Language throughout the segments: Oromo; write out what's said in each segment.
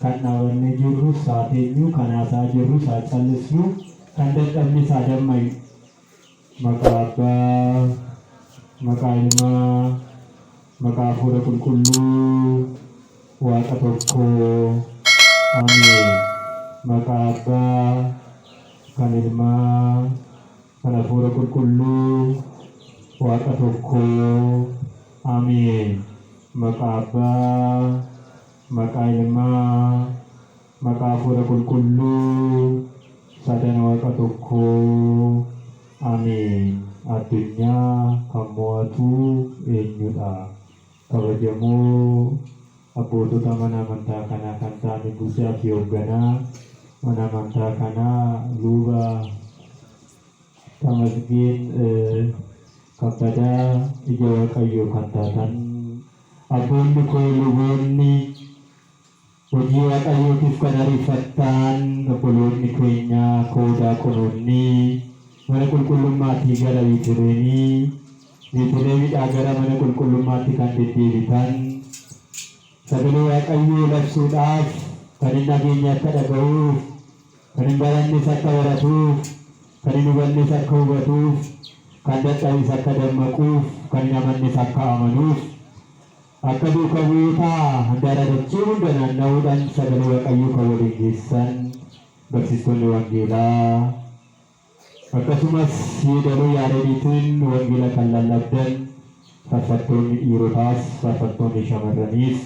kan dhaabannee jirru saateenyu kan haasaa jirru saa callisnu kan dadhabni isaa dammayu maqaa Abbaa maqaa Ilmaa maqaa Hafuura Qulqulluu Waaqa tokko Ameen. Maqaa Abbaa kan Ilmaa kan Hafuura Qulqulluu Waaqa tokko Ameen. Maqaa Abbaa maqaa Ilmaa maqaa Hafuura Qulqulluu sadan Waaqa tokko Ameen. Addunyaa kan mo'atu eenyudha? Kabajamoo abbootota mana amantaa kanaa kan ta'an bulchaa fi hoogganaa mana amantaa kanaa luba Tamasgeen Kabbadaa ija Waaqayyoo kan taatan abboonni koo luboonni hojii Waaqayyootiif kan ariifattan obboloonni keenya koodaa kunuunni mana qulqullummaatii gara Beetleemiidhaa gara mana qulqullummaatti kan deddeebitan sagalee Waaqayyoo labsuudhaaf kan hin dhageenye akka dhaga'uuf kan hin barannes akka baratuuf kan hin hubannes akka hubatuuf kan dadhabes akka dammaquuf kan hin amannes akka amanuuf akka duuka bu'ootaa handaara dachee hunda naanna'uudhaan sagalee Waaqayyoo kan waliin geessan barsiistonni wangeelaa akkasumas yeedaloo yaadaniitiin wangeela kan lallabdan faarfattoonni dhiirotaas faarfattoonni shamarraniis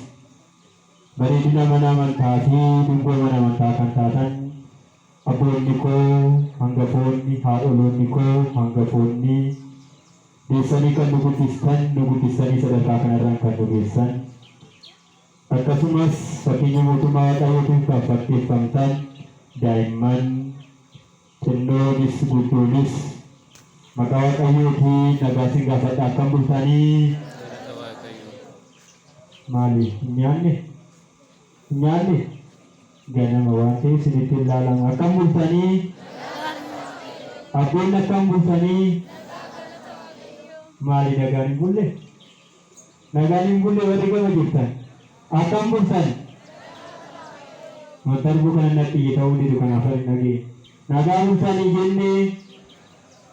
bareedina mana amantaa fi dungoo mana amantaa kan taatan abboonni koo hangafoonni haadholoonni koo hangafoonni deessanii kan nu guddisanii sadarkaa kanarraan kan nu geessan akkasumas fakkeenya mootummaa Waaqayyootiin kan fakkeeffamtan daa'imman xinnoonis guddoonis maqaa Waaqayyootiin nagaa isin gaafadha. Akkam bultanii? Maali? Nyaanni ganama waan ta'eef isinitti ilaalama. Akkam bultanii? Abboonni akkam bultanii? Maali nagaan hin bulle? Nagaan hin bulle warri gama jirtan. Akkam bultan? Wanta arguu kana natti ta'uu didu kanaaf hin dhageenye. Nagaa bultanii jennee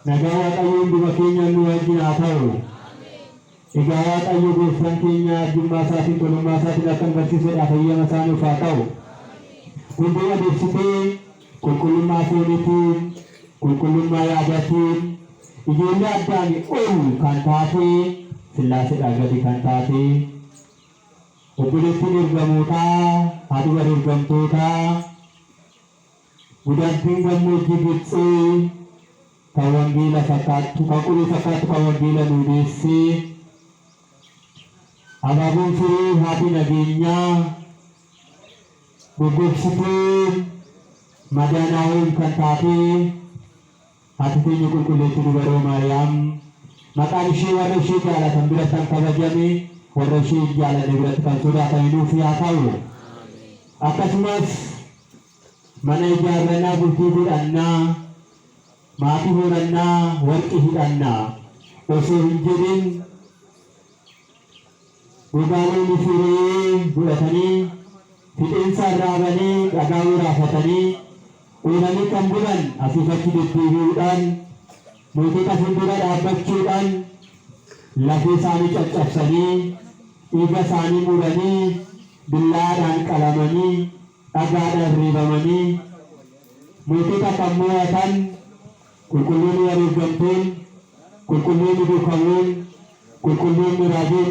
nagaa Waaqayyoo hunduma keenya nu wajjin haa ta'u. Egaa Waaqayyo gooftaan keenya arjummaa isaatiin tolummaa isaatiin akkan barsiisuudhaaf hayyama isaa nuuf haa ta'u. Hunduma deebisitee qulqullummaa fooniitiin qulqullummaa yaadaatiin ijoollee addaan ol kan taate Sillaaseedhaa gadi kan taate obboleettiin ergamootaa haadha warra ergamtootaa Gudaantiin gammoojjii Gibxii kan wangeela fakkaattu kan qulee fakkaattu kan wangeela nuu deessee abaaboon firee haati nageenyaa goggogsituu madaanaawwan kan taate haati keenya qulqulleettii dubaroo Maariyaam maqaan ishee warra ishee jaalatan biratti kan kabajame warra ishee jaalanne biratti kan sodaatame nuuf haa ta'u. Akkasumas mana ijaarranaa bultii godhannaa maatii horannaa warqii hidhannaa osoo hin jedhin dhugaaleen firee godhatanii fixeensa raabanii dhagaa waraafatanii oolanii kan bulan asii fakkii deddeebi'uudhaan mootota fuuldura dhaabbachuudhaan lafee isaanii caccabsanii dhiiga isaanii muranii billaadhaan qalamanii dhagaadhaan reebamanii mootota kan mo'atan qulqulloonni wareegamtoon qulqulloonni duukamoon qulqulloonni raajoon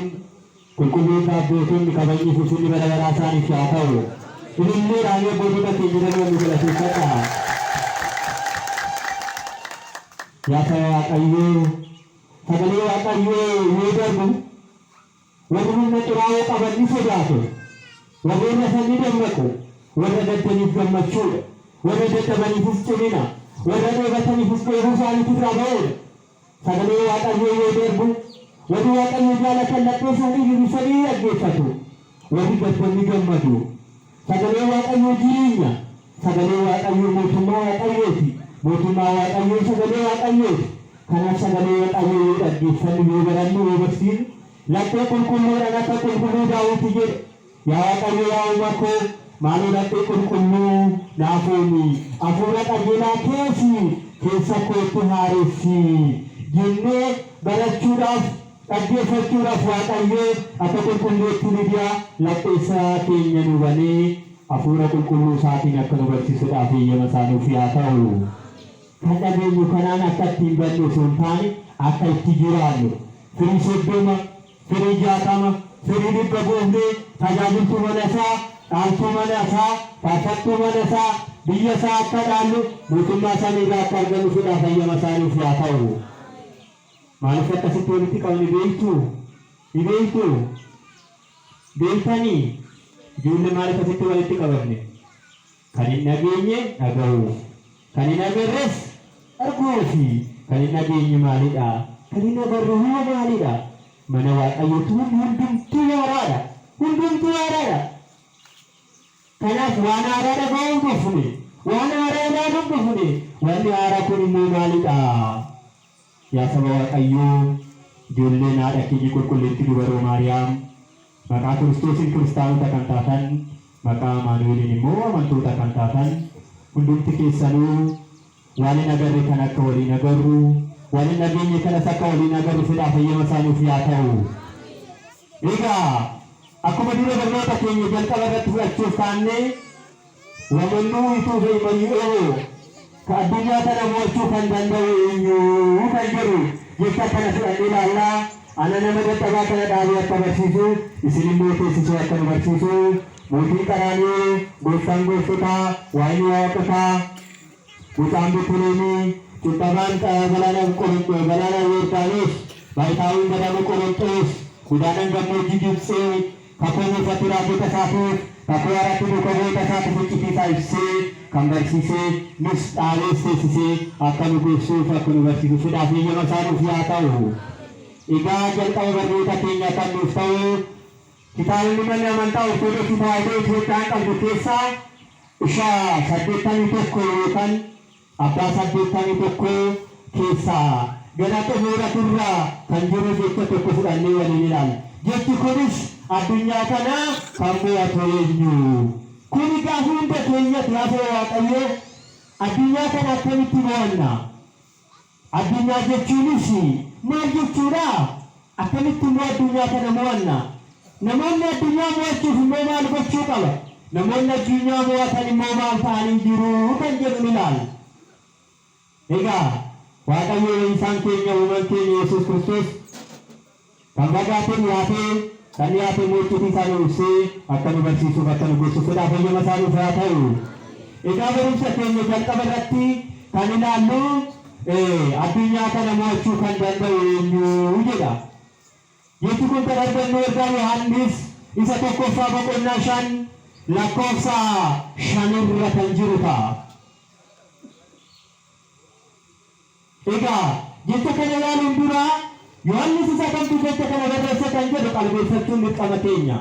qulqulloonni abbootonni kabajni fi ulfinni bara baraa isaaniif haa ta'u. Ilillee raamee boodota keenya nama nu galateeffadha. Yaa Waaqayyoo sagalee Waaqayyoo yoo darbu warri humna xuraa'oo qaban ni sodaatu. Warreen hafan ni dammaqu. Warra daddaniif gammachuudha. Warra dadhabaniifis cimina. Warra dheebataniifis dheebuu isaaniitu irraa ba'uudha. Sagalee Waaqayyoo yoo darbu warri Waaqayyo jaalatan laphee isaanii hir'isanii dhaggeeffatu. Warri gaddan ni gammadu. Sagalee Waaqayyoo jireenya. Sagalee Waaqayyoo mootummaa Waaqayyooti. Mootummaa Waaqayyoo sagalee Waaqayyooti. Kanaaf sagalee Waaqayyoo yoo dhaggeeffannu yoo barannu yoo barsiifnu laphee qulqulluudhaan akka qulqulluu Daawit jedhe yaa Waaqayyo yaa Uumaa koo maalirratti qulqulluu naafuuni afuura qajeelaa keessa kootti haaressi jennee barachuudhaaf dhaggeeffachuudhaaf Waaqayyoo akka qulqulleetti Lidiyaa lapheessaa keenya nu banee afuura qulqulluu isaatiin akka nu barsiisuudhaaf eeyyama isaa nuuf haa ta'u. Kan dhageenyu kanaan akka ittiin bannu osoo hin taane akka itti jiraannu firii 30 firii 60 firii 100 goofnee tajaajiltuu mana isaa dhaaltuu mana isaa faarfattuu mana isaa biyya isaa akka dhaallu mootummaa samii irraa akka argannuufidhaaf eeyyama isaa nuuf haa ta'u. Maaliif akkasitti walitti qabne beektuu beektanii ijoollee maaliif akkasitti walitti qabamne kan hin dhageenye dhaga'u kan hin agarres arguu fi kan hin dhageenye maalidha kan hin agarre hoo maalidha mana Waaqayyootu hundumtuu haaraadha. Kanaaf waan haaraa dhaga'uun dhufne waan haaraa ilaaluun dhufne wanni haaraa kun immoo maalidha? Yaa saba Waaqayyoo ijoolleen haadha keenya qulqulleetti dubaroo Maariyaam maqaa Kiristoosiin kiristaanota kan taatan maqaa Amaanu'eeliin immoo amantoota kan taatan hundumti keessanuu waan hin agarre kan akka waliin agarru waan hin dhageenye kanas akka waliin agarru fedhaaf eeyyama isaa nuuf haa ta'u. Egaa akkuma dura barnoota keenya jalqaba irratti fudhachuuf taanne wamannuu ituu fayyadamoo ka addunyaa kana mo'achuu kan danda'u eenyu kan jedhu jecha kana fudhannee ilaallaa. Ana nama dadhabaa kana dhaabee akka barsiisu isin immoo teessisuu akka nu barsiisu mootii qaraanii gooftaan gooftotaa waa'ee waaqotaa mucaan Beetleemii cubbabaan galaana Yordaanos baay'itaawwan gadaama Qorontos gudaanan gammoojjii Gibxii kakuu muufatti raajota isaatiif kakuu haratti duukamoota isaatiif iccitiisaa ibsee kan barsiisee nus dhaalees teessisee akka nu gorsuuf akka nu barsiisu fedhaaf eeyyama isaa nuuf haa ta'u. Egaa jalqaba barnoota keenya kan nuuf ta'u kitaabni manni amantaa Ortodoksii Tawaahidoo Itoophiyaan qabdu keessaa isa 81 yookaan abbaa 81 keessaa gara xumuraarraa kan jiru jecha tokko fudhannee waliin ilaalla. Jechi kunis addunyaa kana kan mo'atu eenyu? Kun gaafa hunda keenyatti haasa'u Waaqayyoo addunyaa kana akkamitti mo'anna? Addunyaa jechuunis maal jechuudha? Akkamitti immoo addunyaa kana mo'anna? Namoonni addunyaa mo'achuuf immoo maal gochuu qaba? Namoonni addunyaa mo'atan immoo maal ta'anii jiru kan jedhu ni ilaalla. Egaa Waaqayyo isaan keenya uumaan keenya Yesuus Kiristoos kan bagaatiin dhiyaatee mootii isaa ibsee akka nu barsiisuuf akka nu gorsuuf fedhaaf eeyyama isaa nuuf haa ta'u. Egaa barumsa keenya jalqaba irratti kan ilaallu addunyaa kana mo'achuu kan danda'u eenyu jedha. Jechi kun kan argannu ergaa Yohaannis isa 1:5 lakkoofsa 5 irra kan jiru ta'a. Egaa jecha kana ilaaluun dura Yohaannis isa kamtu jecha kana barreesse kan jedhu qalbeeffachuun dirqama keenya.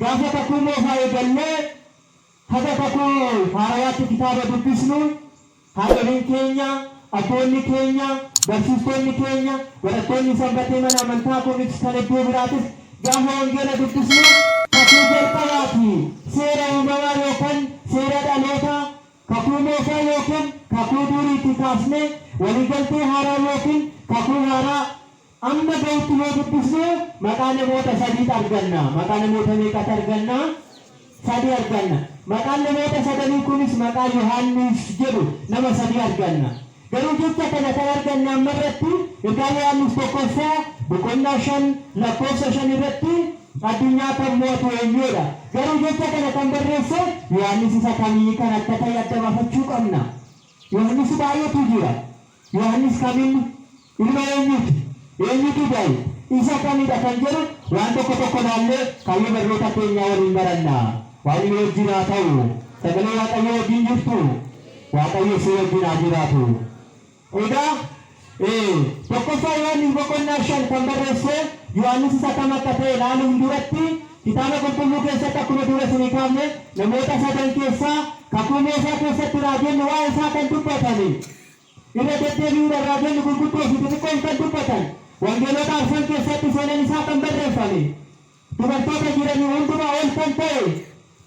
Gaafa kakuu moofaa eegallee haga kakuu haarayaatti kitaaba dubbisnu haadholiin keenya abboonni keenya barsiistonni keenya barattoonni sanbatee mana amantaa kunis kan iddoo biraatis gaafa wangeela dubbisnu kakuu jalqabaati seera uumamaa yookaan seera dhalootaa kakuu moofaa yookaan kakuu duriitti kaasne waliigaltee haaraa yookiin kakuu haaraa amma ga'utti yoo dubbisnu maqaa namoota 3 arganna. Maqaa namoota meeqatu arganna? 3 arganna. Maqaan namoota 3 kunis maqaa Yohaannis jedhu nama 3 arganna. Garuu jecha kana kan arganna amma irratti ergaa Yohaannis 1:5 lakkoofsa 5 irratti addunyaa kan mo'atu eenyudha. Garuu jecha kana kan barreesse Yohaannis isa kamii kan akka ta'e adda baafachuu qabna. Yohaannis baay'eetu jira. Yohaannis kamiin ilma eenyuti? Eenyutu baay'e? Isa kamidha kan jedhu waan tokko ilaallee kayyoo barnoota keenyaa waliin baranna. Waan yoo jiraatu sagalee Waaqayyoo wajjin jirtu Waaqayyo si wajjin haa jiraatu. Egaa tokkoffaa Yohaannis 1:5 kan barreesse Yohaannis isa kam akka ta'e ilaaluun duratti kitaaba qulqulluu keessatti akkuma dura isinii kaafne namoota 3 keessaa kakuu moofaa keessatti raajonni waa'ee isaa kan dubbatani. Irra deddeebi'uudhaan raajonni gurguddoo fi xixiqqoon kan dubbatan wangeelota arfan keessatti seenaan isaa kan barreeffame dubartoota jiranii hundumaa ol kan ta'e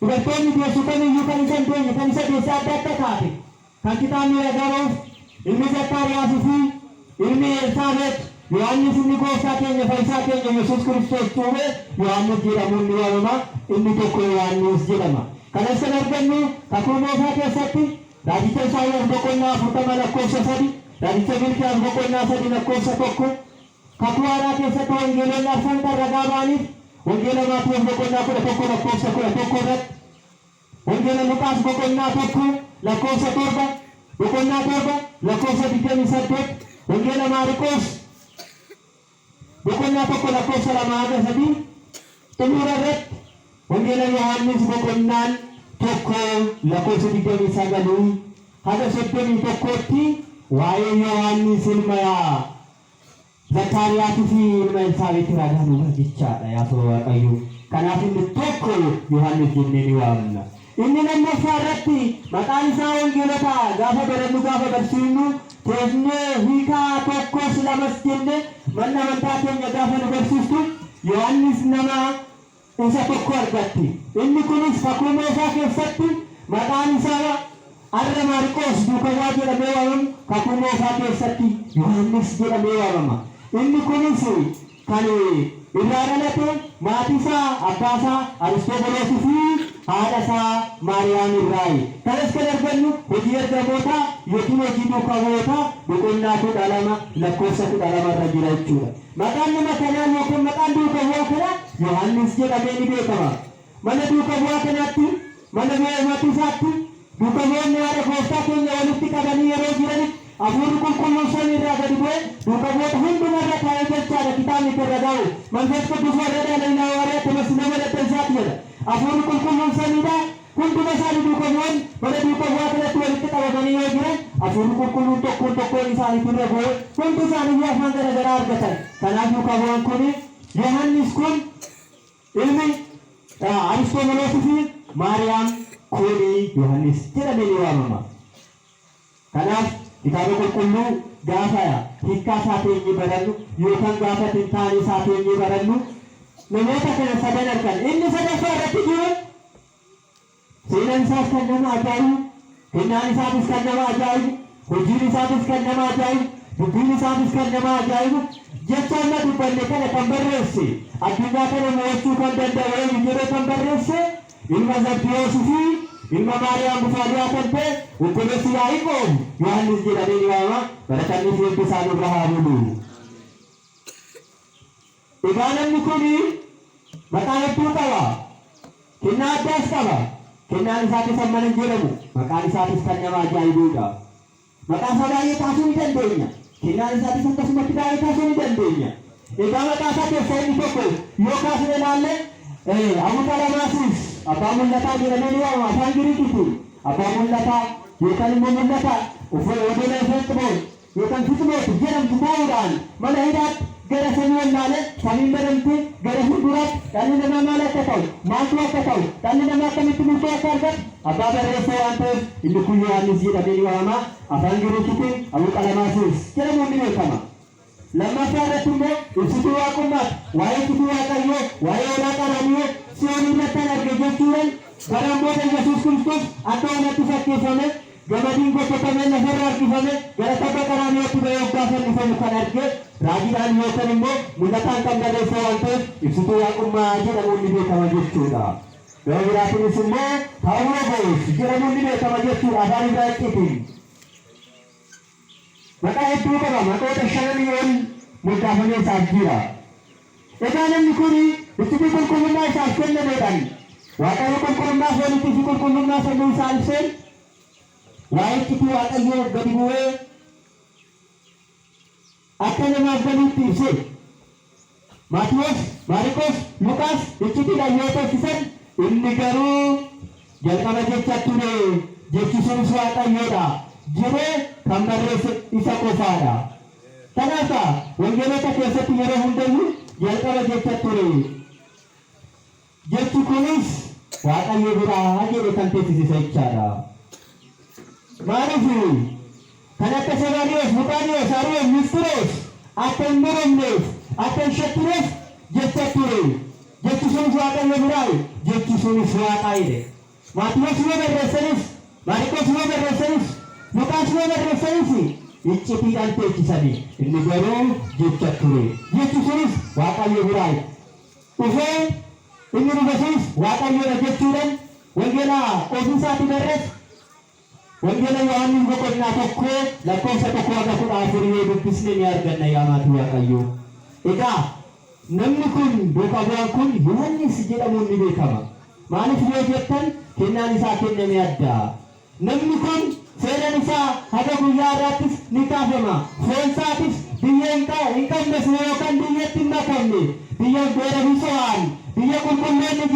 dubartoonni deessu kamiyyuu kan isa hin teenye kan isa deesse adda adda taate kan kitaabni ragaruuf ilmi Zakkaariyaasii fi ilmi Elsaabeet Yohaannis inni gooftaa keenya fayyisaa keenya Yesuus Kiristoos tuume Yohaannis jedhamuun ni waamama. Inni tokko Yohaannis jedhama. Kanas kan argannu kakuu Moosaa keessatti raajicha Isaayyaas boqonnaa 40 lakkoofsa 3, raajicha Milkiyaas boqonnaa 3 lakkoofsa 1, kakuu Haaraa keessatti wangeelonni arfan kan ragaa ba'aniif wangeela Maatewos boqonnaa 11 lakkoofsa 11 irratti, wangeela Luqaas boqonnaa 1 lakkoofsa 7, boqonnaa 7 lakkoofsa 28, wangeela Maarqos boqonnaa 1 lakkoofsa 2-3, xumura irratti wangeela Yohaannis boqonnaan 1 lakkoofsa 29 haga 31tti waa'ee Yohaannis ilma Zakkaariyaatii fi ilma Elsaabeet ragaan jechaadha yaa Waaqayyo. Kanaaf inni tokko Yohaannis jennee ni waamna. Inni lammaffaa irratti maqaan isaa wangeelota gaafa barannu gaafa barsiifnu teessnee hiikaa tokkos lamas jenne mana amantaa keenya gaafa nu barsiiftu Yohaannis nama isa tokko argatti. Inni kunis kakuu Moosaa keessatti maqaan isaa Arra Maarqos duukaa jedhamee waamamu, kakuu Moosaa keessatti Yohaannis jedhamee waamama. Inni kunis kan irraa dhalate maatii isaa abbaa isaa Aristoobuloosii fi haadha isaa Maariyaam irraayi. Kanas kan argannu hojii ergamootaa yookiin hojii duukaa bu'ootaa boqonnaa 12 lakkoofsa 12 irra jira jechuudha. Maqaan nama kanaa yookiin maqaan duukaa bu'aa kanaa Yohaannis jedhamee ni beekama. Mana duukaa bu'aa kanaatti mana maatii isaatti duukaa bu'oonni haadha gooftaa keenya walitti qabanii yeroo jiranitti Hafuurri Qulqulluun samii irraa gadi bu'ee duukaa bu'oota hundumarra taa'ee jechaadha kitaabni irra gaa'u. Manfas Qudus warra dhala Hawaariyaatti nama dadhabsaati jedha. Hafuurri Qulqulluun samiidhaa hunduma isaanii duukaa bu'oon mana duukaa bu'aa kanatti walitti qabamanii yoo jiran Hafuurri Qulqulluun tokkoon isaanii irra bu'ee hundi isaanii afaan garaagaraa argatan. Kanaaf duukaa bu'aan kun Yohaannis kun ilmi Aristoobuloosii fi Maariyaam kuni Yohaannis jedhamee ni waamama. Kanaaf kitaaba qulqulluu gaafa hiikkaa isaa teenyee barannu yookaan gaafa tintaanii isaa teenyee barannu namoota kana sadan argan. Inni sadaffaa irratti jiru seenaan isaas kan nama ajaa'ibu, kennaan isaatis kan nama ajaa'ibu, hojiin isaatis kan nama ajaa'ibu, dubbiin isaatis kan nama ajaa'ibu. Jecha amma dubbanne kana kan barreesse addunyaa kana mo'achuu kan danda'u yeroo kan barreesse ilma Zabdiyoosii fi ilma Maariyaam Bufaaliyaa kan ta'e obboleessi Yaaqoob Yohaannis jedhamee ni waamama. Baratanni fi eebbisaa nurra haa bulu. Egaa namni kun maqaa hedduu qaba. Kennaa addaas qaba. Kennaan isaatis amma hin jedhamu. Maqaan isaatis kan nama ajaa'ibuudha. Maqaa isaa baay'ee kaasuu ni dandeenya. Kennaan isaatis akkasumatti baay'ee kaasuu ni dandeenya. Egaa maqaa isaa keessaa inni tokko yoo kaasne ilaalle Abuqalamaasiis abbaa mul'ataa jedhamee ni waamama afaan Giriikiitti. Abbaa mul'ataa yookaan immoo mul'ataa odola Efeeximoon yookaan Fiximoot jedhamtu ta'uudhaan mana hidhaatti gara samii wallaalee samiin badamte gara fuulduraatti dhalli namaa maal akka ta'u maaltu akka ta'u dhalli namaa akkamitti murtoo akka argatu abbaa barreessee waan ta'eef inni kun Yohaannis jedhamee ni waamama. Afaan Giriikiitti Abuqalamaasiis jedhamuun ni beekama. Lammaffaa irratti immoo ibsituu waaqummaati. Waa'ee ibsituu Waaqayyoo, waa'ee Hoolaa Qaraaniyyoo Siyoon irratti arge jechuudhaan barammoota Yesuus Kiristoos akka wanatti fakkeeffame gamadiin gosotamee lafarra harkifame gara tabba Qaraaniyootti ba'ee waggaa fannifamu kan arge raajiidhaan yookaan immoo mul'ataan kan barreesse waan ta'eef ibsituu waaqummaa jedhamuun ni beekama jechuudha. Gama biraatiinis immoo Taawuloos jedhamuun ni beekama jechuudha afaan Ibraayisxiitiin. Maqaa hedduu qaba. Maqoota 5 ol moggaafamee isaaf jira. Egaa namni kun ibsituu qulqullummaa isaaf kennameedhaan Waaqayyo qulqullummaa fooniitii fi qulqullummaa sammuu isaa ibseen waa'ee ibsituu Waaqayyoo gadi bu'ee akka namaaf galuutti ibse. Maatewos, Maarqos, Luqaas ibsituudhaan yoo teessisan inni garuu jalqaba jecha ture jechi sunis Waaqayyoodha jedhee kan barreesse isa qofaadha. Kanaaf wangeelota keessatti yeroo hundayyuu jalqaba jecha ture. Jechi kunis Waaqayyo biraa jedhe kan teessise jechaadha. Maaliif kan akka Sebaariyoos, Luqaaniyoos, Ariyoos, Nistiroos akka hin muramneef akka hin shakkineef jecha ture. jechuunis waaqayyo biraayi jechuunis waaqayyo Maatiyoos yoo barreessanis Maariikoos yoo barreessanis Luqaas yoo barreessanis iccitiidhaan teechisanii inni garuu jecha ture jechuunis waaqayyo biraayi dhufee inni dhufasis waaqayyoodha jechuudhaan wangeela ofiisaati barreessa wangeela Yohaannis boqonnaa tokko lakkoofsa tokko hanga 14 yoo dubbisne ni arganna yaa maatii waaqayyo. Egaa namni kun duukaa bu'aan kun Yohaannis jedhamuun ni beekama. Maaliif yoo jettan kennaan isaa kenname adda. Namni kun seenaan isaa haga guyyaa irraattis ni kaafama. Foon isaatis biyya hin qabnes yookaan biyyatti hin makamne biyya goora bishaan biyya qulqulloonni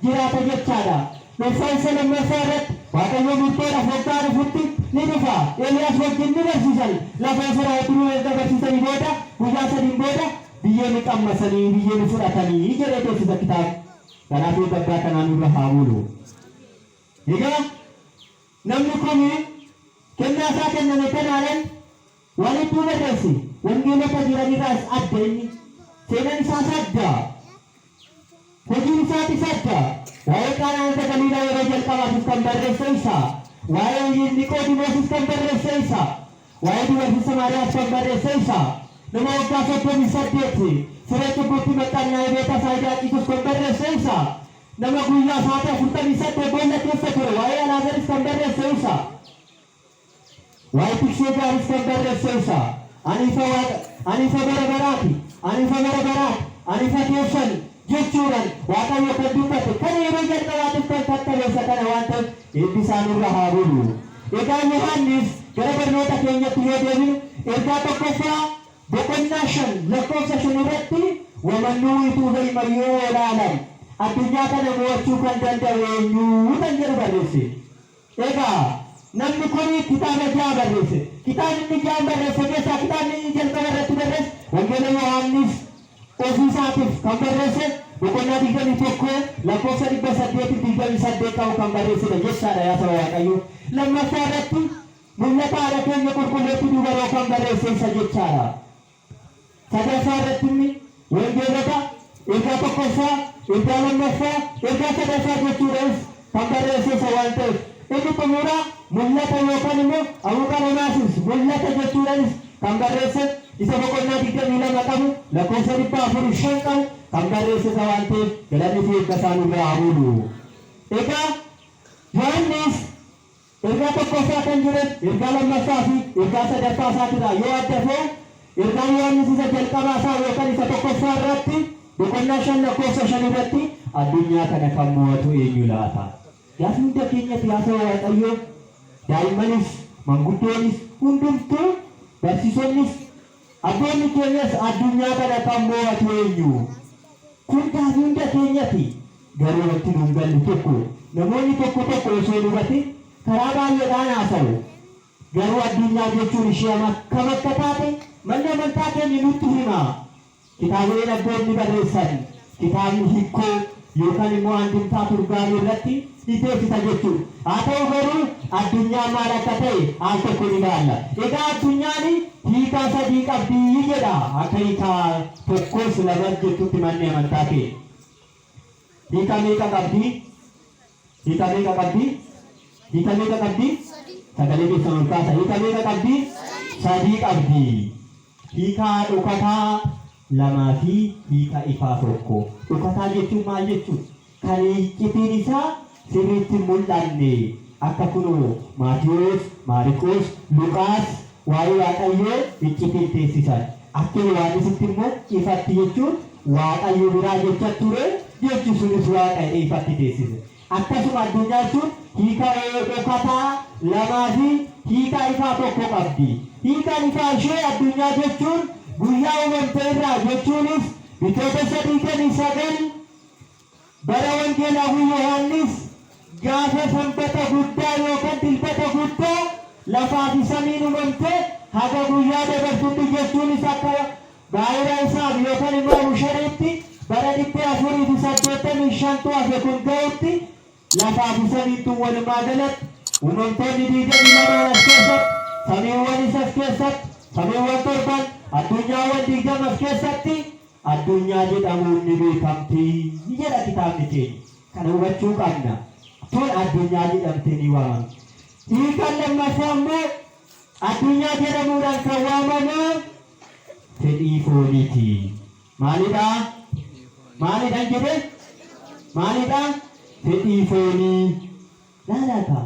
jiraata jechaadha. Meeshaan lammaffaa irratti waaqayyo murtoodhaaf waggaa dhufutti ni dhufa. Eeliyaas wajjin ni barsiisan. Lafa Israa'el erga barsiisanii booda guyyaa sadiin booda biyya ni qammasanii biyya ni fudhatanii jedhee teessisa kitaaba. Kanaafuu gabaa kanaan irra haa bulu. Egaa namni kun kennaa isaa kenname kanaaleen walitti barreessi. Wangeelota jiranirraas adda inni. Seenaan isaas adda. Hojiin isaatis adda. Waa'ee Qaanaa Galiilaa yeroo jalqabaatiif kan barreesse isaa. Waa'ee Niqoodimoosis kan barreesse isaa. Waa'ee dubartii Samaariyaas kan barreesse isaa. Nama waggaa 38 siree cubbuutti maxxannaa beeta faayidaa qisus kan barreesse isaa. Nama guyyaa sa'aatii 48 boolla keessa ture waa'ee Alaazaris kan barreesse isaa. Waa'ee tiksee gaaris kan barreesse isaa. Ani isa bara baraati. Ani isa keessan jechuudhaan waaqayyo kan dubbate kan yeroo jalqabaatiif kan tattabeessa kana waan ta'eef eebbisaan irra haa bulu. Egaa Yohaannis gara barnoota keenyatti yoo deebinu ergaa tokkoffaa boqonnaa 5 lakkoofsa 5 irratti wamannuu ituu zaymayyoo olaalan addunyaa kana mo'achuu kan danda'u eenyu kan jedhu barreesse. Egaa namni kun kitaaba 6 barreesse. Kitaabni 6 barreesse keessaa kitaabni jalqaba irratti barreesse wangeela Yohaannis ofiisaatiif kan barreesse boqonnaa 21 lakkoofsa 828 qabu kan barreessine jechaadha yaa saba waaqayyo. Lammaffaa irratti mul'ata haadha keenya qulqulleetti dubaroo kan barreesse isa jechaadha. Sadaffaa irratti wangeelota ergaa tokkoffaa ergaa lammaffaa ergaa sadaffaa jechuudhaanis kan barreesse isa waan ta'eef inni xumura mul'ata yookaan immoo Abuqaloomasis mul'ata jechuudhaanis kan barreesse isa boqonnaa 22 qabu lakkoofsa 405 qabu kan barreesse isa waan ta'eef galanni fi eebbisaan irraa haa bulu. Egaa Yohaannis ergaa tokkoffaa kan jiran ergaa lammaffaa fi ergaa sadaffaa isaatirraa yoo adda ta'e ergaa Yohaannis isa jalqabaa isaa yookaan isa tokkoffaa irratti boqonnaa 5 lakkoofsa 5 irratti addunyaa kana kan mo'atu eenyu laata? Gaafni hunda keenyatti yaa saba waaqayyoo daa'immanis manguddoonis hundumtuu barsiisonnis abboonni keenyas addunyaa kana kan mo'atu eenyu? Kun gaafii hunda keenyatti garuu wanti nuun gallu tokko namoonni tokko osoo hubate karaa baay'eedhaan haasa'u. Garuu addunyaa jechuun ishee akkam akka taate manni amantaa keenya nutti hima. Kitaaboleen abboonni barreessan kitaabni hiikoo yookaan immoo handimtaa turgaanii irratti ni teessisa jechuudha. Haa ta'u garuu addunyaa maal akka ta'e al tokko ni ilaalla. Egaa addunyaan hiikaa 3 qabdi jedha. Akka hiikaa tokkos lamas jettutti manni amantaa keenya. Hiikaa meeqa qabdi? Sagalee keessan ol kaasa. Hiikaa meeqa qabdi? 3 qabdi. Hiikaa dhokataa 2 fi hiikaa ifaa 1. Dhokataa jechuun maal jechuudha? Kan iccitiin isaa sirriitti mul'anne akka kunoo Maatiyoos, Maariikoos, Luqaas waa'ee waaqayyoo iccitiin teessisan. Akka Yohaannisitti immoo ifatti jechuun waaqayyo biraa jecha ture jechuunis waaqayyo ifatti teessise. Akkasuma addunyaa jechuun hiikaa dhokataa 2 fi hiikaa ifaa 1 qabdi. Hiikaan ifaa ishee addunyaa jechuun guyyaa uumamte irraa jechuunis Bitootessa 29 bara wangeelaa Yohaannis gaafa sanbata guddaa yookaan dilbata guddaa lafaa fi samiin uumamte haga guyyaa dabarsutti jechuunis akka baay'ina isaa yookaan immoo Ushariitti bara 485 hafe kun ga'utti lafaa fi samiitu walumaa galatti uumamtoonni 22 as keessatti samiiwwan isas keessatti samiiwwan 7 addunyaawwan 20 as keessatti addunyaa jedhamuun ni beekamti jedha kitaabni keenya. Kana hubachuu qabna. Tun addunyaa jedhamtee ni waamamti. Hiikan lammaffaa immoo addunyaa jedhamuudhaan kan waamamu fedhii fooniiti. Maalidha? Maalidhaan jedhe? Maalidha? Fedhii foonii. Laalaata.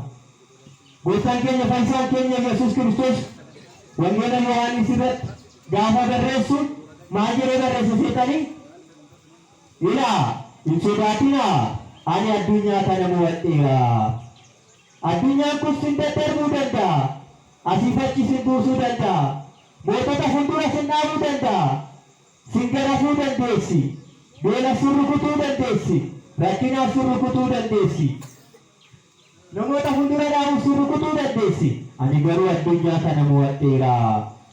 Gooftaan keenya fayyisaan keenya Yesuus Kiristoos wangeela Yohaannis irratti gaafa barreessu maal jedhee barreesse seetanii? Ilaa hin sodaatinaa ani addunyaa kana mo'adheera. Addunyaan kun sin daddarbuu danda'a. Asiif achi sin buusuu danda'a. Mootota fuuldura sin dhaabuu danda'a. Sin garafuu dandeessi. Beela sin rukutuu dandeessi. Rakkinaaf sin rukutuu dandeessi. Namoota fuuldura dhaabuuf sin rukutuu dandeessi. Ani garuu addunyaa kana mo'adheera.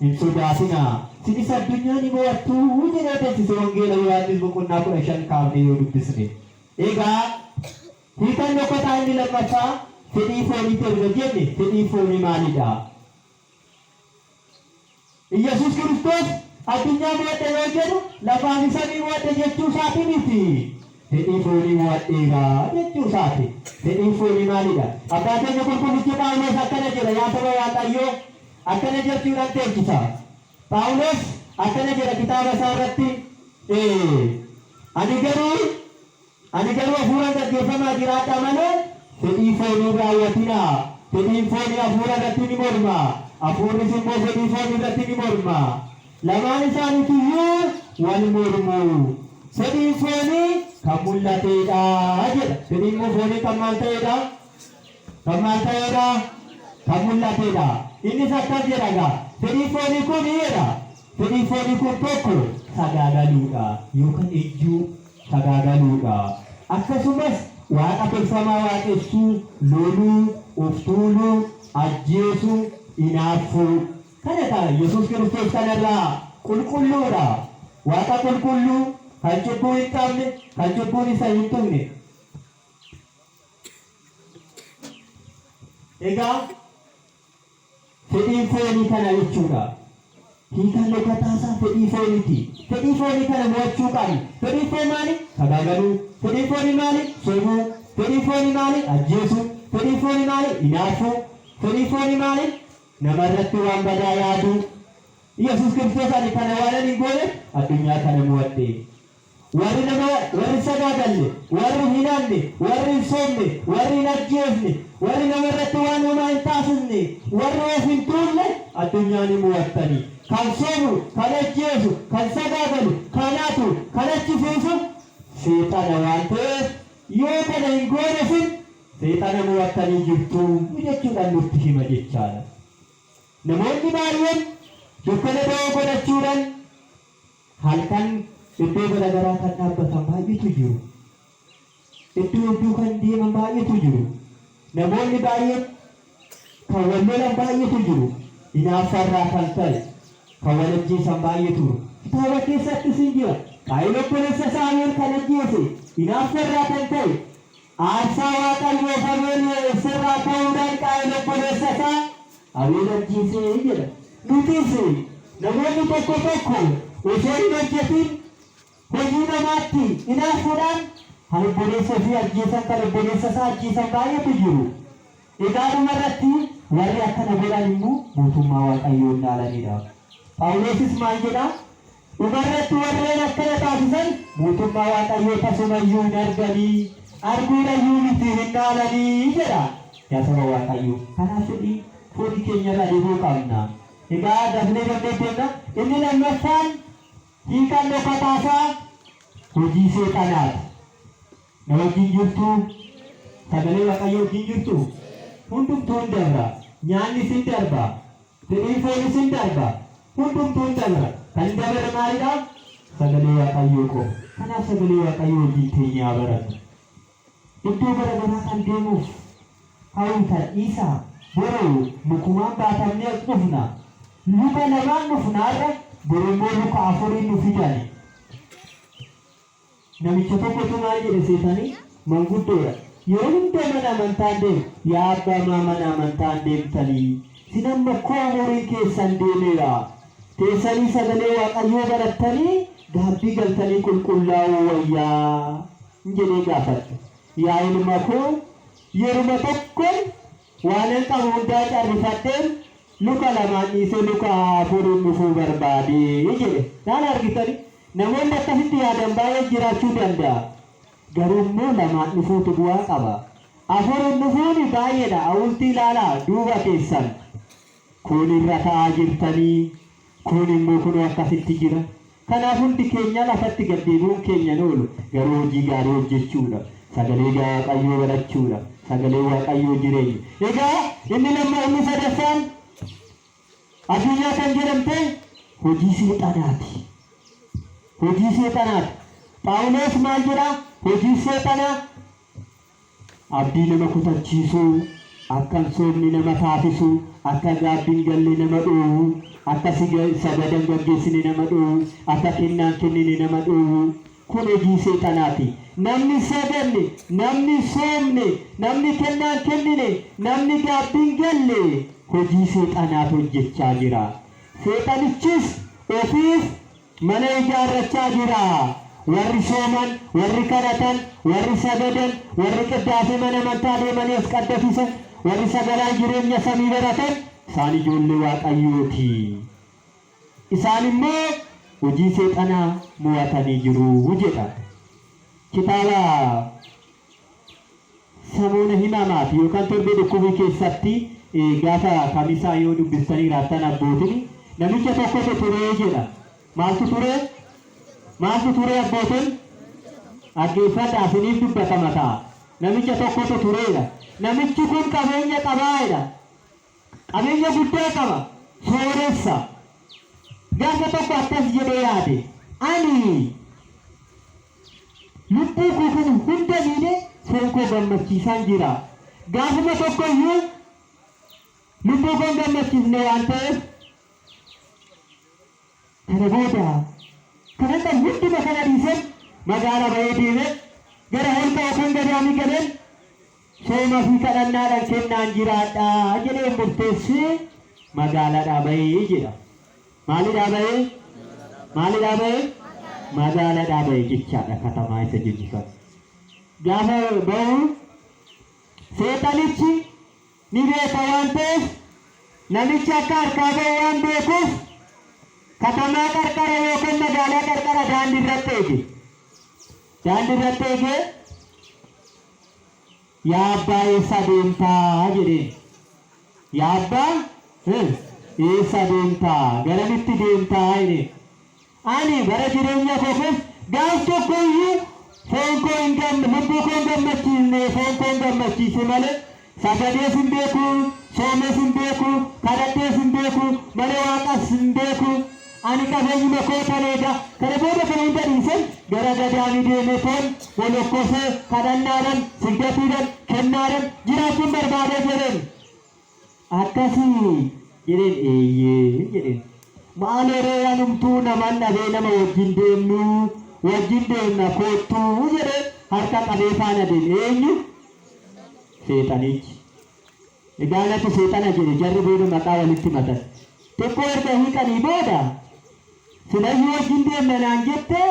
Hin sodaatinaa. Sinis addunyaa ni mo'attuu jedhee beeksise wangeela Yohaannis boqonnaa 15 kaafnee yoo dubbisne. Egaa hiikan dhokkataa inni lammaffaa fedhii fooniitti erga jenne fedhii foonii maalidha? Yesuus Kiristoos addunyaa mo'adhe yoo jedhu lafaan samii mo'adhe jechuu isaati miti. Fedhii foonii mo'adheera jechuu isaati. Fedhii foonii maalidha? Abbaa keenya qulqullichi Phaawulos akkana jedha yaa saba Waaqayyoo akkana jechuudhaan teessisa. Phaawulos akkana jedha kitaaba isaa irratti ani garuu hafuuraan gaggeeffamaa jiraadha malee fedhii foonii raawwatinaa. Fedhiin foonii hafuura irratti ni morma. Hafuurris immoo fedhii foonii irratti ni morma. Lamaan isaaniitiyyuu wal mormu. Fedhiin foonii kan mul'ateedha jedha. Fedhiin foonii kan maal ta'eedha? Kan maal ta'eedha? Kan mul'ateedha. Innis akkas jedha gaa. Fedhiin foonii kun jedha. Fedhiin foonii kun tokko sagaagaluudha yookaan ejjuu sagaagaluudha. Akkasumas waaqa tolfamaa waaqessuu, loluu, of tuuluu, ajjeesuu, hinaaffuu. Kana ta'a Yesuus Kiristoos kanarraa qulqulluudha. Waaqa qulqulluu kan cubbuu hin qabne, kan cubbuun isa hin tuqne. Egaa fedhiin foonii kana jechuudha. Hiikan dhokkataa isaa fedhii fooniiti. Fedhii foonii kana mo'achuu qabu. Fedhii foonii maali? Sagaagaluu. Fedhii foonii maali? Sobuu. Fedhii foonii maali? Ajjeesuu. Fedhii foonii maali? Hinaaffuu. Fedhii foonii maali? Namarratti waan badaa yaaduu. Yesuus Kiristoos ani kana waan hin goone addunyaa kana mo'adhe. Warri sagaagalle, warri hin hanne, warri hin soomne, warri hin ajjeefne, warri namarratti waan homaa hin taasisne, warri of hin tuulle addunyaa ni mo'attanii. Kan soomu, kan ajjeesu, kan sagaagalu, kan haatu, kan achisiisu seexana waan ta'eef yoo kana hin goone sin seexana mo'attanii jirtu jechuudhaan nutti hima jechaadha. Namoonni baay'een dukkana da'oo godhachuudhaan halkan iddoo garaagaraa kan dhaabbatan baay'eetu jiru. Iddoo hedduu kan deeman baay'eetu jiru. Namoonni baay'een kan wal lolan baay'eetu jiru. Hinaaffarraa kan ta'e kan wal ajjeesan baay'eetu jiru. Kitaaba keessatti siin jira. Qaayil obboleessa isaa Abeel kan ajjeese hinaaffarraa kan ta'e aarsaa Waaqayyoof Abeel sirraa ta'uudhaan Qaayil obboleessa isaa Abeel ajjeesee jedha. Nutis namoonni tokko osoo hin hojjetin hojii namaatti hinaafuudhaan kan obboleessa ofii ajjeesan kan obboleessa isaa ajjeesan baay'eetu jiru. Egaa dhumarratti warri akkana godhan immoo mootummaa Waaqayyoo hin dhaalanidha. Phaawulosis maal jedhaa? Dhumarratti warreen akkana taasisan mootummaa Waaqayyoo tasumayyuu hin arganii, arguudhayyuu miti hin dhaalanii jedha. Yaa saba Waaqayyoo kanaaf fedhii foonii keenyarraa deebi'uu qabna. Egaa dafnee dandeetteedha. Inni lammaffaan hiikan dhokkataa isaa hojii seexanaati. Na wajjin jirtu sagalee Waaqayyoo wajjin jirtu hundumtuu hin darba. Nyaanni sin darba. Fedhiin foonii sin darba. Hundumtuu hin darba. Kan hin dabarre maalidha? Sagalee Waaqayyoo qofa. Kanaaf sagalee Waaqayyoo wajjin teenyaa baranna. Iddoo garaagaraa kan deemuuf hawwitan dhiisaa boroo mukumaan baatamnee dhufna. Luka lamaan dhufnaarra borommoo luka afuriin nu fidani. Namicha tokkotu maal jedhe seetanii manguddoodha. Yeroo hunda mana amantaan deemu yaa abbaa mana amantaan deemtanii sin amma koo umuriin keessan deemeera. Teessanii sagalee Waaqayyoo barattanii gaabbii galtanii qulqullaa'uu wayyaa jedhee gaafate. Yaa ilma koo yeruma tokkoon waan qabu hundaa carrifadheen luka lamaan dhiisee luka afuriin dhufuu barbaadee jedhe. Naan argitani namoonni akkasitti yaadan baay'ee jiraachuu danda'a. Garuu immoo lamaan dhufuutu bu'aa qaba. Afuriin dhufuun baay'eedha. Awultii ilaalaa duuba keessan. Kun irra ta'aa jirtanii, kun immoo kun akkasitti jira. Kanaaf hundi keenya lafatti gaddeebi'uun keenya oolu. Garuu hojii gaarii hojjechuudha. Sagalee Waaqayyoo barachuudha. Sagalee Waaqayyoo jireenya. Egaa inni sadaffaan addunyaa kan jedhamte hojii seexanaati. Hojii seexanaati. Phaawulos maal jedha? Hojii seexanaa abdii nama kutachiisuu, akka soomni nama taasisuu, akka gaabbiin galle nama dhoowwu, akka sagadan gaggeessine nama dhoowwu, akka kennaan kennine nama dhoowwu. Kun hojii seexanaati. Namni saganne, namni soomne, namni kennaan kennine, namni gaabbiin galle hojii seexanaatu hojjechaa jira. Seexanichis ofiif mana ijaarrachaa jira. Warri sooman, warri kadhatan, warri sagadan, warri qiddaasii mana amantaa deemanii as qaddasiisan, warri sagadaa jireenya samii baratan isaan ijoollee Waaqayyooti. Isaan immoo hojii seexanaa mo'atanii jiru jedha. Kitaaba Samuuna Himamaati yookaan torbee dhukkubii keessatti gaafa kamisaa yoo dubbistanii raattan abbootiin namicha tokkotu ture jedha. Maaltu ture? Maaltu ture abbootiin? Dhaggeeffadhaa isiniif dubbatama ta'a. Namicha tokkotu tureedha. Namichi kun qabeenya qabaa'edha. Qabeenya guddaa qaba. Sooressa. Gaafa tokko akkas jedhee yaade. Ani lubbuu koo kana hunda miidhee foon koo gammachiisaan jira. Gaafuma tokko iyyuu lubbuu koo gammachiisne waan ta'eef kana booda kanatti hunduma kana dhiisee magaalaa bahee deeme gara holqa yookaan gadaamii galeen sooma fi kadhannaadhaan kennaan jiraadhaa jedhee murteessee magaalaadhaa bahee jedha. Maalidhaa bahee? Maalidhaa bahee? Magaalaadhaa bahee jechaadha katamaa isa jechisiisan. Gaafa bahu seexanichi ni beeka waan ta'eef namichi akka harkaa bahe waan beekuuf katamaa qarqara yookaan magaalaa qarqara daandii irratti eege. Daandii irratti eege yaa abbaa eessa deemtaa jedheen. Yaa abbaa eessa deemtaa? Garamitti deemtaa jedheen. Ani bara jireenya koo keessa gaaf tokko iyyuu foon koo hin lubbuu koo hin gammachiisne foon koo hin gammachiise malee sagadees hin beeku, soomes hin beeku, kadhadhees hin beeku, malee waaqas hin beeku. Ani qabeenyuma koo taleedha. Kana booda kana hunda dhiisee gara gadaamii deemee toon walokkosee kadhannaadhaan, sigdatiidhaan, kennaadhaan jiraachuun barbaadee jedheen. Akkasii jedheen eeyyee jedheen. Maal yeroo anumtuu namaan dhabee nama wajjin deemna koottuu jedhee harka qabee faana deeme. Eenyu? Seexanichi. Egaa natti seexana jedhe jarri booda maqaa walitti matan. Tokko erga hiikanii booda silayyuu wajjin deemna naan jette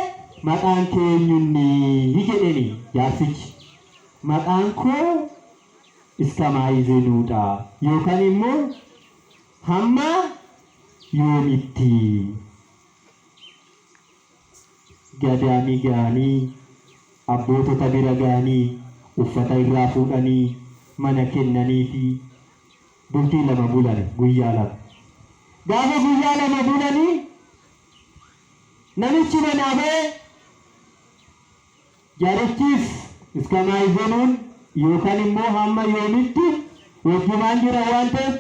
maqaan keenyunni jedheni jaarsichi. Maqaan koo Iskamaayizeenuudha yookaan immoo hamma yoomitti gadaamii ga'anii abbootota bira ga'anii uffata irraa fuudhanii mana kennanii fi bultii lama bulan guyyaa lama. Gaafa guyyaa lama bulanii namichi manaa ba'e jaarichis Iskamaayizeenuun yookaan immoo hamma yoomitti wajjumaan jira waan ta'eef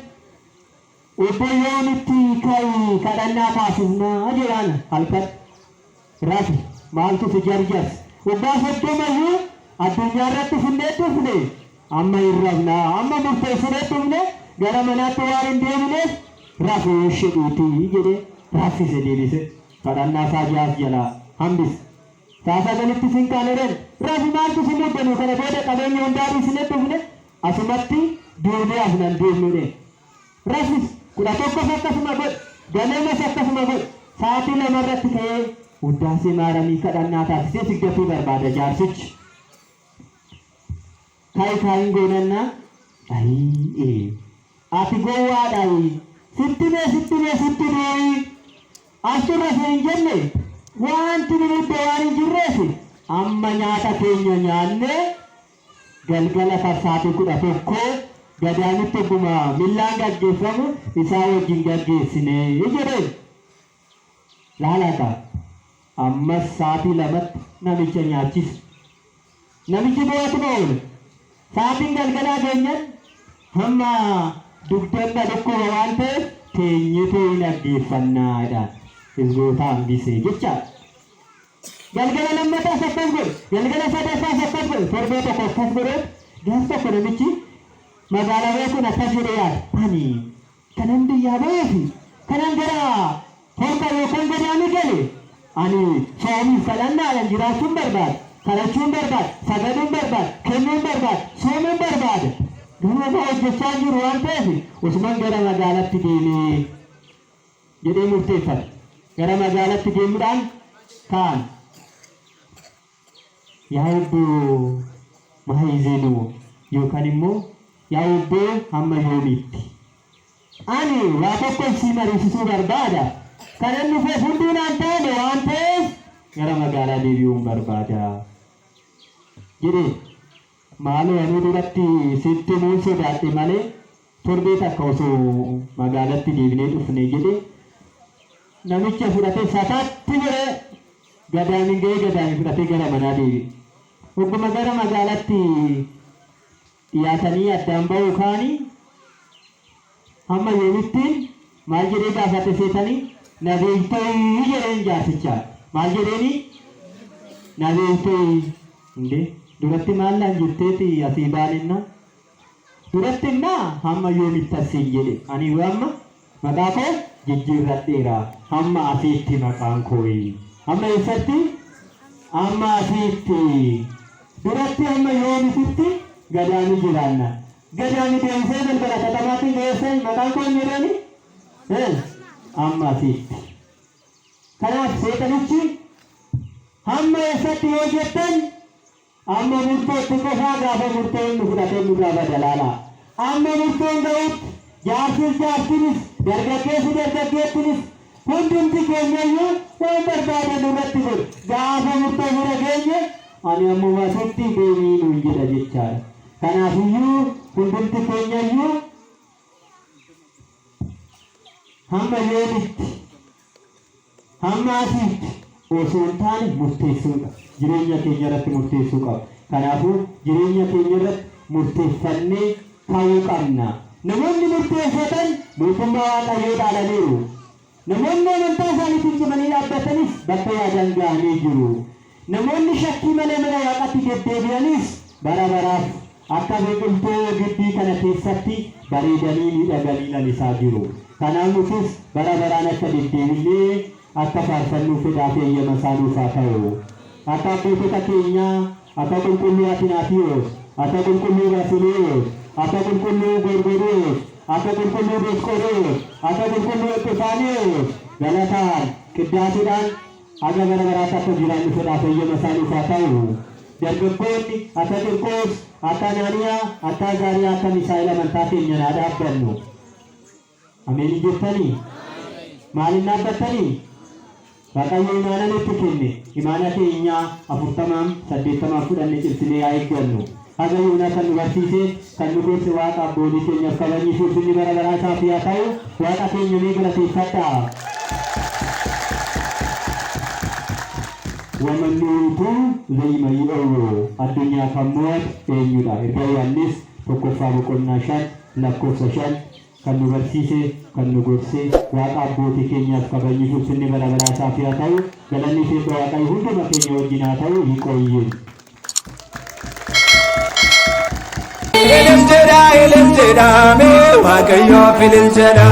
obbo yoomitti ka'ii kadhannaa taasifnaa jedhaan halkan rafi maaltu si jarjars waggaa 30 iyyuu addunyaa irratti funnee dhufne amma hin rafnaa amma murteessinee dhufne gara manaatti waan hin deebineef rafuu shedhiitii jedhee raffise deebise kadhannaa isaa jaas jalaa hambise. Saasa galitti sin kaaneren rafi maaltu si muddanu kana booda qabeenya hundaa dhiisnee dhufne asumatti duunee afnan deemnudha. Rafis kudha tokkos akkasuma godhe ganamas akkasuma godhe sa'aatii lamarratti ka'ee Uddaasee maaramii kadhannaa taasisee siggatuu barbaada jaarsichi. Kaayiin goonannaa ati gowwaadhaayi sitti asuma hin jenne wanti nuti waan hin jirreef amma nyaata keenya nyaanne galgala farsaatii 11 gadaanitti oguma millaan gaggeeffamu isaa wajjin gaggeessine jedhee laalaata ammas saatii lamatti namicha nyaachisa. Namichi booti oolu saatiin galgalaa keenyan hamma dugdanda dhukkuma waan ta'eef teenyitoo hin dhaggeeffannaadha. Hizboota hambisee jechaadha. Galgala lammataa sakkas godhe galgala sadaffaa sakkas godhe torbee tokko akkas godhe gaaf tokko namichi magaalaa kun akkas jedhee yaada ani kanan biyyaa ba'eefi kanan gara holqa yookaan gadaami gale ani soomiif kadhannaadhaan jiraachuun barbaada kadhachuun barbaada sagaduun barbaada kennuun barbaada soomuun barbaada ganama hojjechaa jiru waan ta'eef usuman gara magaalaatti deemee jedhee murteeffate. Gara magaalatti deemuudhaan kaan yaa obboo maayizeenuu yookaan immoo yaa obboo hamma yoomiitti ani waa tokko si mariisisuu barbaada kanan dhufee hunduunaan taane waan ta'eef gara magaalaa deebi'uun barbaada jedhee maaloo anuu duratti sitti nuun sodaadhe malee torbee takka osoo magaalatti deebinee dhufne jedhee namicha fudhatee sataatti godhee gadaamiin ga'ee gadaamiin fudhatee gara manaa deebi'e. Ogguma gara magaalaatti dhiyaatanii addaan ba'uu kaanii hamma yoomittiin maal jedhee gaafate seetanii na beektanii jedheen jaarsichaa maal jedheeni na beektanii duratti maallaan jirteeti asii baaninna duratti immaa hamma yoomitti asiin jedhe ani amma maqaa koo jijjiirradheera hamma asiitti maqaan kooyi hamma eessatti amma asiitti duratti hamma yoomititti gadaami jiraanna gadaami deemsee balbala katamaatti geessan maqaan koo jedhani amma asiitti kanaaf seexanichi hamma eessatti yoo jettan amma murtootti qofaa gaafa murtoon nu fudhatee nurraa badalaala amma murtoon ga'utti jaarsinis dargaggeettinis hundumti keenyayyuu waan barbaadan irratti godhu gaafa murtoo bira geenye ani ammuma asitti deemii nuun jedha jechaadha. Kanaafiyyuu hundumti keenyayyuu hamma yoomitti hamma asiitti osoo hin taane murteessuudha. Jireenya keenya irratti murteessuu qaba. Kanaafuu jireenya keenya irratti murteeffannee kaa'uu qabna. Namoonni murteeffatan mootummaa waaqayyoo dhaalaniiru. Namoonni amantaa isaaniitiin cimanii dhaabbatanis bakka yaadan ga'anii jiru. Namoonni shakkii malee mana waaqatti deddeebi'anis bara baraaf akka biqiltuu giddii kana keessatti bareedanii miidhaganii lalisaa jiru. Kanaaf nutis bara baraan akka deddeebinee akka faarfannuu fedhaa eeyyama isaanuuf haa ta'u. Akka abbootota keenyaa akka qulqulluu Atinaatiyoos akka qulqulluu Basileyoos akka qulqulluu Gorgoriyoos akka qulqulluu Diosqoroos akka qulqulluu Epifaaniyoos galataan qiddaasiidhaan aga bara baraatti akka jiraannu fedhaa eeyyama isaanuuf haa ta'u. Dargaggoonni akka Qirqoos akka Anaaniyaa akka Azaariyaa akka Misaa'el amantaa keenya naa dhaabbannu. Ameen jettanii maaliin dhaabbattanii? Waaqayyo imaana nutti kenne imaana keenya 40 fudhanne cimsinee haa eeggannu. Haga yoona kan nu barsiise kan nu gorse waaqa abboolii keenyaaf kabajni ulfinni bara baraa isaaf haa ta'u. Waaqa keenya mee galateeffadhaa. Wamannuutu zayima yi'oo addunyaa kan mo'atu eenyudha? Erga Yohaannis 1:5 lakkoofsa 5 kan nu barsiise kan nu gorse waaqa abbootii keenyaaf kabajni ulfinni bara baraa isaaf haa ta'u. Galanni fi waaqayyo hunduma keenya wajjin haa ta'u. Hiqooyyee Ilim jeda me waaqayyo filil jeda